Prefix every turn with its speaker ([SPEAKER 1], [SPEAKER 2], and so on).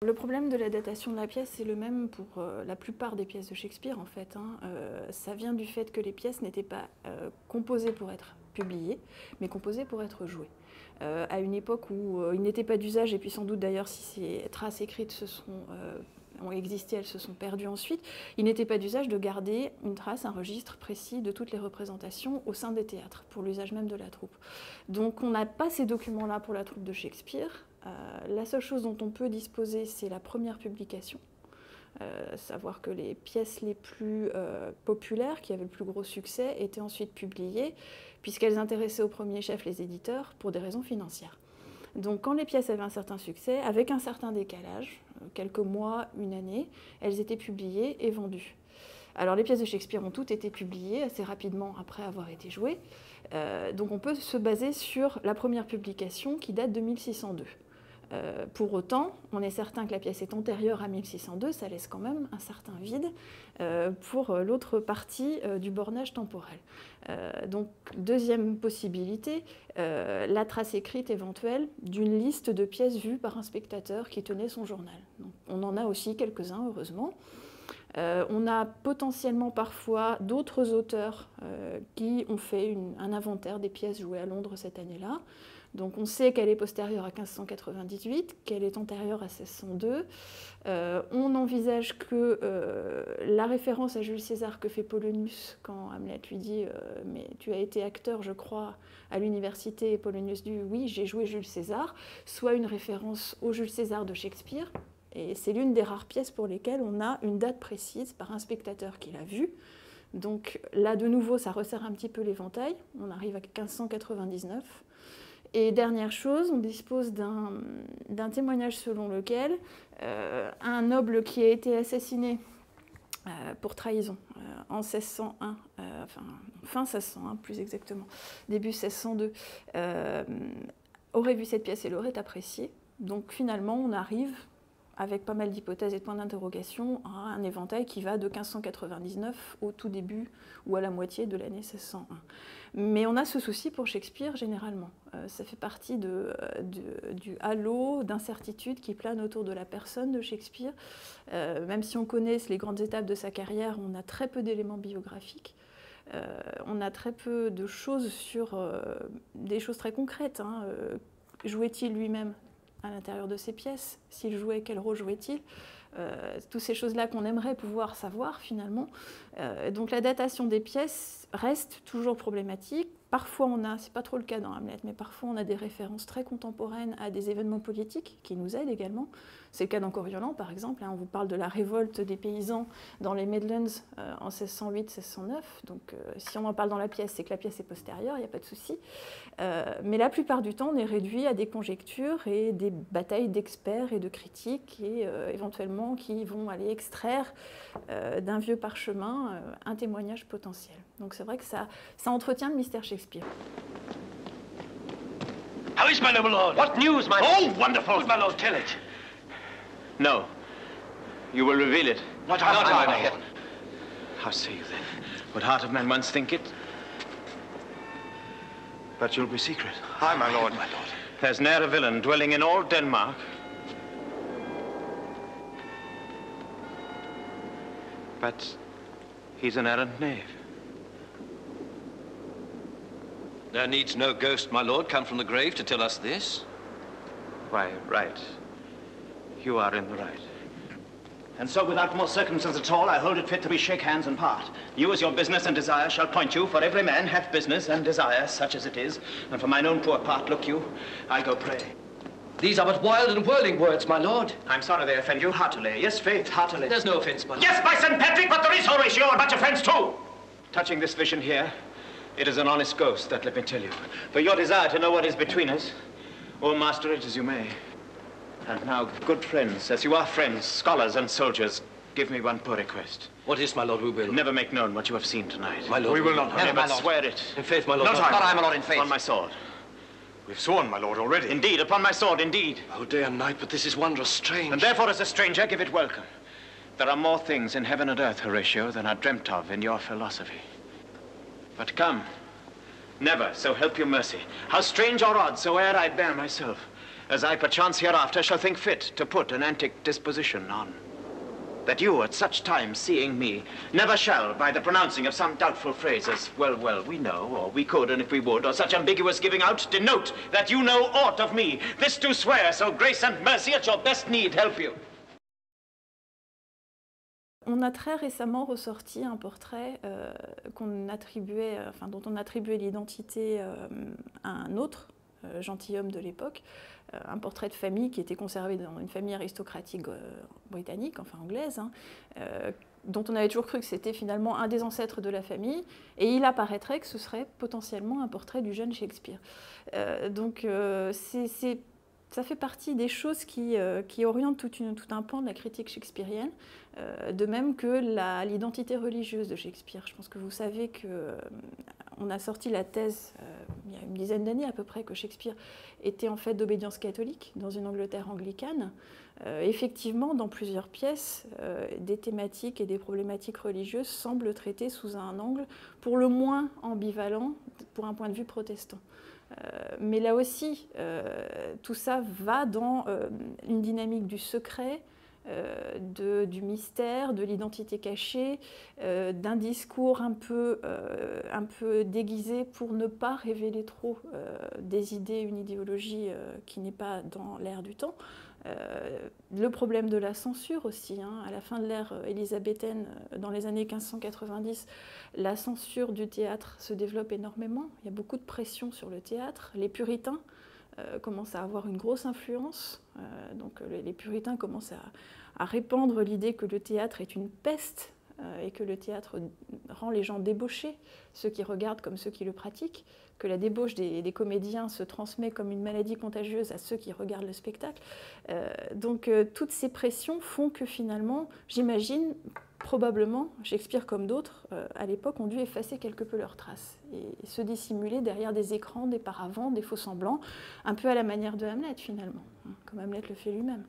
[SPEAKER 1] Le problème de la datation de la pièce, c'est le même pour la plupart des pièces de Shakespeare, en fait. Ça vient du fait que les pièces n'étaient pas composées pour être publiées, mais composées pour être jouées. À une époque où il n'était pas d'usage, et puis sans doute d'ailleurs si ces traces écrites ont existé, elles se sont perdues ensuite, il n'était pas d'usage de garder une trace, un registre précis de toutes les représentations au sein des théâtres, pour l'usage même de la troupe. Donc on n'a pas ces documents-là pour la troupe de Shakespeare. La seule chose dont on peut disposer, c'est la première publication. Savoir que les pièces les plus populaires, qui avaient le plus gros succès, étaient ensuite publiées, puisqu'elles intéressaient au premier chef les éditeurs pour des raisons financières. Donc quand les pièces avaient un certain succès, avec un certain décalage, quelques mois, une année, elles étaient publiées et vendues. Alors les pièces de Shakespeare ont toutes été publiées assez rapidement après avoir été jouées, donc on peut se baser sur la première publication qui date de 1602. Pour autant, on est certain que la pièce est antérieure à 1602, ça laisse quand même un certain vide pour l'autre partie du bornage temporel. Donc, deuxième possibilité, la trace écrite éventuelle d'une liste de pièces vues par un spectateur qui tenait son journal. Donc, on en a aussi quelques-uns, heureusement. On a potentiellement parfois d'autres auteurs qui ont fait un inventaire des pièces jouées à Londres cette année-là. Donc on sait qu'elle est postérieure à 1598, qu'elle est antérieure à 1602. On envisage que la référence à Jules César que fait Polonius quand Hamlet lui dit « mais tu as été acteur, je crois, à l'université », et Polonius dit « oui, j'ai joué Jules César », soit une référence au Jules César de Shakespeare. Et c'est l'une des rares pièces pour lesquelles on a une date précise par un spectateur qui l'a vue. Donc là, de nouveau, ça resserre un petit peu l'éventail. On arrive à 1599. Et dernière chose, on dispose d'un témoignage selon lequel un noble qui a été assassiné pour trahison en 1601, fin 1601 plus exactement, début 1602, aurait vu cette pièce et l'aurait appréciée. Donc finalement, on arrive, avec pas mal d'hypothèses et de points d'interrogation, à un éventail qui va de 1599 au tout début ou à la moitié de l'année 1601. Mais on a ce souci pour Shakespeare généralement. Ça fait partie du halo d'incertitude qui plane autour de la personne de Shakespeare. Même si on connaît les grandes étapes de sa carrière, on a très peu d'éléments biographiques. On a très peu de choses sur des choses très concrètes. Jouait-il lui-même à l'intérieur de ses pièces? S'il jouait, quel rôle jouait-il? Toutes ces choses-là qu'on aimerait pouvoir savoir finalement. Donc la datation des pièces reste toujours problématique. Parfois on a, c'est pas trop le cas dans Hamlet, mais parfois on a des références très contemporaines à des événements politiques qui nous aident également. C'est le cas dans Coriolan par exemple, on vous parle de la révolte des paysans dans les Midlands en 1608-1609, donc si on en parle dans la pièce, c'est que la pièce est postérieure, il n'y a pas de souci. Mais la plupart du temps on est réduit à des conjectures et des batailles d'experts et de critiques et éventuellement qui vont aller extraire d'un vieux parchemin un témoignage potentiel. Donc c'est vrai que ça entretient le mystère Shakespeare.
[SPEAKER 2] How is my noble lord? What news, my lord? Oh, wonderful! Would my lord tell it?
[SPEAKER 3] No. You will reveal it.
[SPEAKER 2] What heart of man?
[SPEAKER 3] How say you then? Would heart of man once think it? But you'll be secret.
[SPEAKER 2] Aye, my lord. My lord.
[SPEAKER 3] There's ne'er a villain dwelling in all Denmark. But he's an errant knave.
[SPEAKER 4] There needs no ghost, my lord, come from the grave to tell us this.
[SPEAKER 3] Why, right. You are in the right.
[SPEAKER 5] And so, without more circumstance at all, I hold it fit to be shake hands and part. You, as your business and desire, shall point you, for every man hath business and desire, such as it is. And for mine own poor part, look you, I go pray.
[SPEAKER 4] These are but wild and whirling words, my lord.
[SPEAKER 5] I'm sorry they offend you heartily. Yes, faith, heartily.
[SPEAKER 4] There's no offence, my lord.
[SPEAKER 5] Yes, by St. Patrick, but there is, Horatio, a bunch of friends too.
[SPEAKER 3] Touching this vision here, it is an honest ghost, that let me tell you. For your desire to know what is between us, or master it as you may. And now, good friends, as you are friends, scholars and soldiers, give me one poor request.
[SPEAKER 4] What is, my lord, we will?
[SPEAKER 3] Never make known what you have seen tonight.
[SPEAKER 4] My lord,
[SPEAKER 2] We will not.
[SPEAKER 3] Never, but swear it.
[SPEAKER 4] In faith, my lord.
[SPEAKER 2] Not I.
[SPEAKER 5] Not I, my lord, in faith.
[SPEAKER 3] On my sword.
[SPEAKER 2] We've sworn, my lord, already.
[SPEAKER 3] Indeed, upon my sword, indeed.
[SPEAKER 4] Oh, day and night, but this is wondrous strange.
[SPEAKER 3] And therefore, as a stranger, give it welcome. There are more things in heaven and earth, Horatio, than are dreamt of in your philosophy. But come, never, so help you mercy, how strange or odd soe'er I bear myself, as I perchance hereafter shall think fit to put an antic disposition on. That you, at such times seeing me, never shall, by the pronouncing of some doubtful phrase as, well, well, we know, or we could, and if we would, or such ambiguous giving out, denote that you know aught of me. This do swear, so grace and mercy at your best need help you.
[SPEAKER 1] On a très récemment ressorti un portrait qu'on attribuait, dont on attribuait l'identité à un autre gentilhomme de l'époque, un portrait de famille qui était conservé dans une famille aristocratique britannique, enfin anglaise, dont on avait toujours cru que c'était finalement un des ancêtres de la famille, et il apparaîtrait que ce serait potentiellement un portrait du jeune Shakespeare. Ça fait partie des choses qui orientent tout un pan de la critique shakespearienne, de même que l'identité religieuse de Shakespeare. Je pense que vous savez qu'on a sorti la thèse, il y a une dizaine d'années à peu près, que Shakespeare était en fait d'obédience catholique dans une Angleterre anglicane. Effectivement, dans plusieurs pièces, des thématiques et des problématiques religieuses semblent traitées sous un angle pour le moins ambivalent pour un point de vue protestant. Mais là aussi, tout ça va dans une dynamique du secret, du mystère, de l'identité cachée, d'un discours un peu déguisé pour ne pas révéler trop des idées, une idéologie qui n'est pas dans l'air du temps. Le problème de la censure aussi, à la fin de l'ère élisabéthaine, dans les années 1590, la censure du théâtre se développe énormément, il y a beaucoup de pression sur le théâtre. Les puritains commencent à avoir une grosse influence, donc les puritains commencent à répandre l'idée que le théâtre est une peste et que le théâtre rend les gens débauchés, ceux qui regardent comme ceux qui le pratiquent, que la débauche des comédiens se transmet comme une maladie contagieuse à ceux qui regardent le spectacle. Toutes ces pressions font que finalement, j'imagine, probablement, Shakespeare comme d'autres, à l'époque, ont dû effacer quelque peu leurs traces et se dissimuler derrière des écrans, des paravents, des faux-semblants, un peu à la manière de Hamlet finalement, comme Hamlet le fait lui-même.